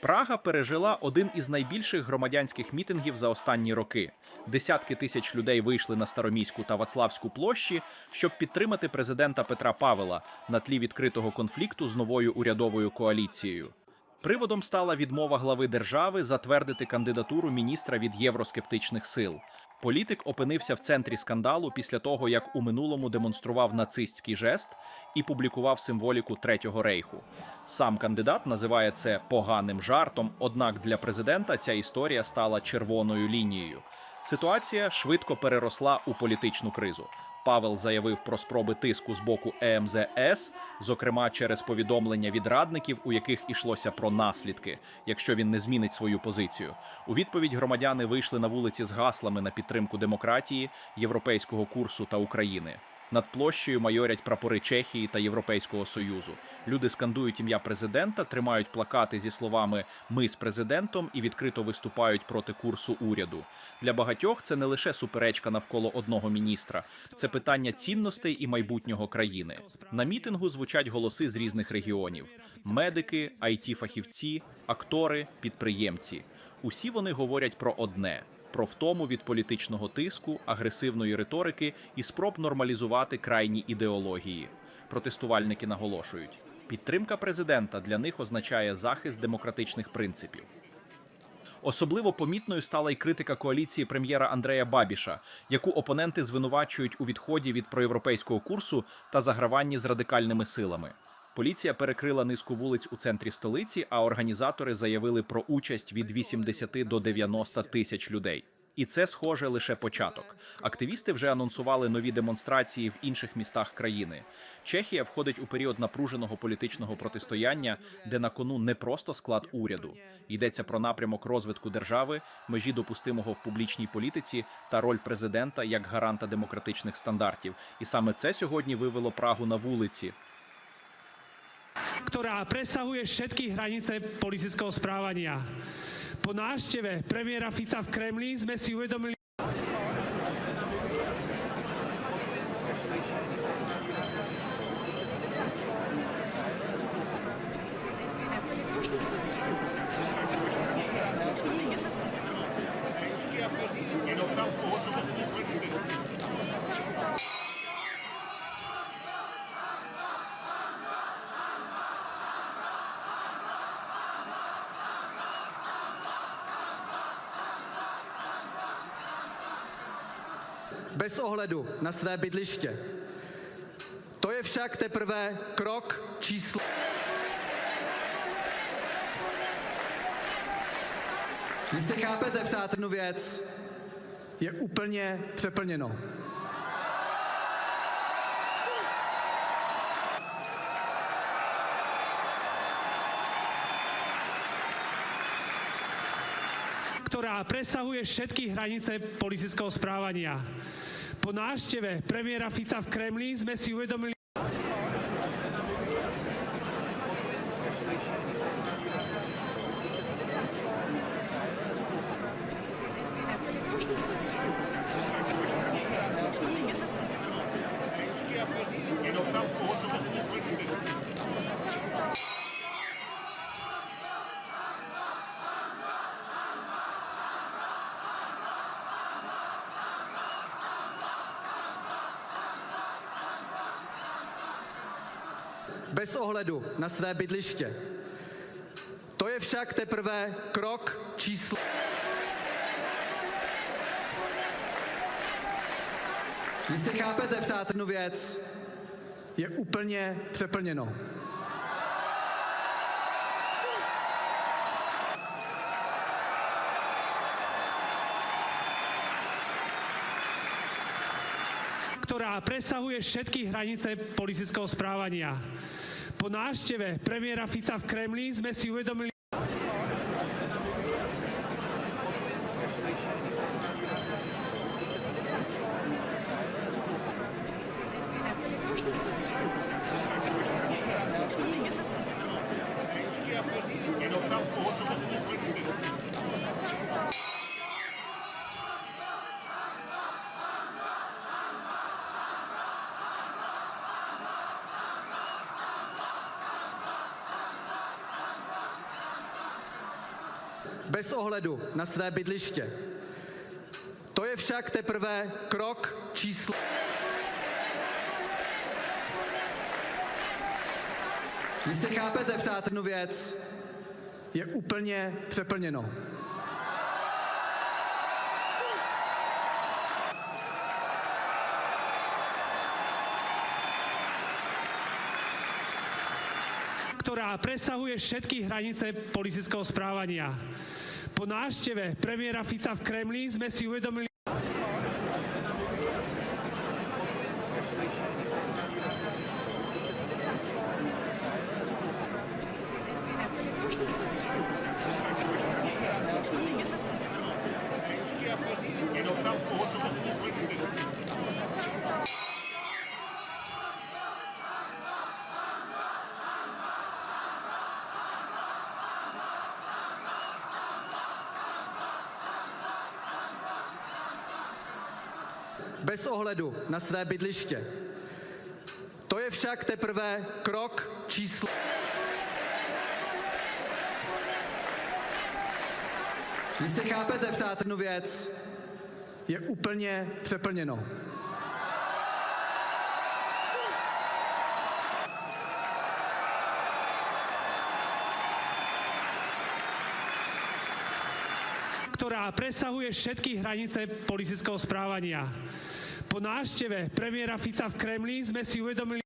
Прага пережила один із найбільших громадянських мітингів за останні роки. Десятки тисяч людей вийшли на Староміську та Вацлавську площі, щоб підтримати президента Петра Павела на тлі відкритого конфлікту з новою урядовою коаліцією. Приводом стала відмова глави держави затвердити кандидатуру міністра від євроскептичних сил. Політик опинився в центрі скандалу після того, як у минулому демонстрував нацистський жест і публікував символіку Третього рейху. Сам кандидат називає це поганим жартом, однак для президента ця історія стала червоною лінією. Ситуація швидко переросла у політичну кризу. Павел заявив про спроби тиску з боку ЕМЗС, зокрема через повідомлення від радників, у яких йшлося про наслідки, якщо він не змінить свою позицію. У відповідь громадяни вийшли на вулиці з гаслами на підтримку демократії, європейського курсу та України. Над площею майорять прапори Чехії та Європейського Союзу. Люди скандують ім'я президента, тримають плакати зі словами «Ми з президентом» і відкрито виступають проти курсу уряду. Для багатьох це не лише суперечка навколо одного міністра. Це питання цінностей і майбутнього країни. На мітингу звучать голоси з різних регіонів. Медики, IT-фахівці, актори, підприємці. Усі вони говорять про одне – про втому від політичного тиску, агресивної риторики і спроб нормалізувати крайні ідеології. Протестувальники наголошують, підтримка президента для них означає захист демократичних принципів. Особливо помітною стала й критика коаліції прем'єра Андрея Бабіша, яку опоненти звинувачують у відході від проєвропейського курсу та заграванні з радикальними силами. Поліція перекрила низку вулиць у центрі столиці, а організатори заявили про участь від 80 до 90 тисяч людей. І це, схоже, лише початок. Активісти вже анонсували нові демонстрації в інших містах країни. Чехія входить у період напруженого політичного протистояння, де на кону не просто склад уряду. Йдеться про напрямок розвитку держави, межі допустимого в публічній політиці та роль президента як гаранта демократичних стандартів. І саме це сьогодні вивело Прагу на вулиці, ktorá presahuje všetky hranice politického správania. Po návšteve premiéra Fica v Kremli sme si uvedomili, bez ohledu na své bydliště. To je však teprve krok číslo. Jestli chápete, přátelé, věc je úplně přeplněno. ktorá presahuje všetky hranice politického správania. Po návšteve premiéra Fica v Kremli sme si uvedomili, bez ohledu na své bydliště. To je však teprve krok číslo. Jestli chápete, přátelé, věc je úplně přeplněno. ktorá presahuje všetky hranice politického správania. Po návšteve premiéra Fica v Kremli sme si uvedomili, bez ohledu na své bydliště. To je však teprve krok číslo. Jistě chápete, přátelé, jednu věc, je úplně přeplněno. ktorá presahuje všetky hranice politického správania. Po návšteve premiéra Fica v Kremli sme si uvedomili, bez ohledu na své bydliště. To je však teprve krok číslo. Jistě chápete, přátelé, jednu věc, je úplně přeplněno. ktorá presahuje všetky hranice politického správania. Po návšteve premiéra Fica v Kremli sme si uvedomili,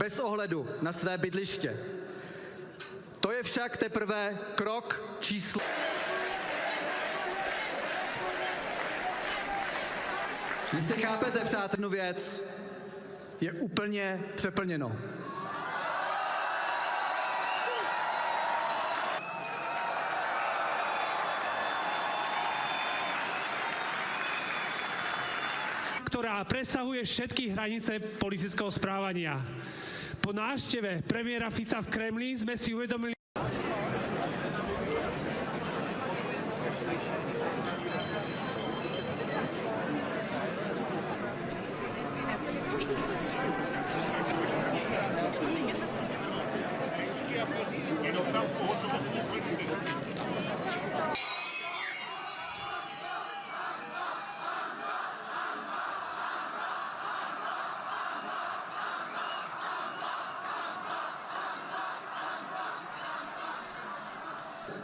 bez ohledu na své bydliště. To je však teprve krok číslo. Jistě chápete, přátelé, jednu věc, je úplně přeplněno. ktorá presahuje všetky hranice politického správania. Po návšteve premiéra Fica v Kremli sme si uvedomili,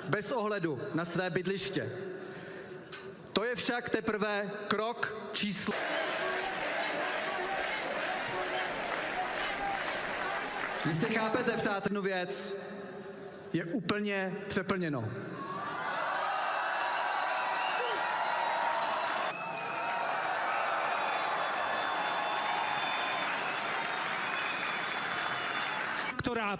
bez ohledu na své bydliště. To je však teprve krok číslo. Jistě chápete, přátelé, jednu věc, je úplně přeplněno. ktorá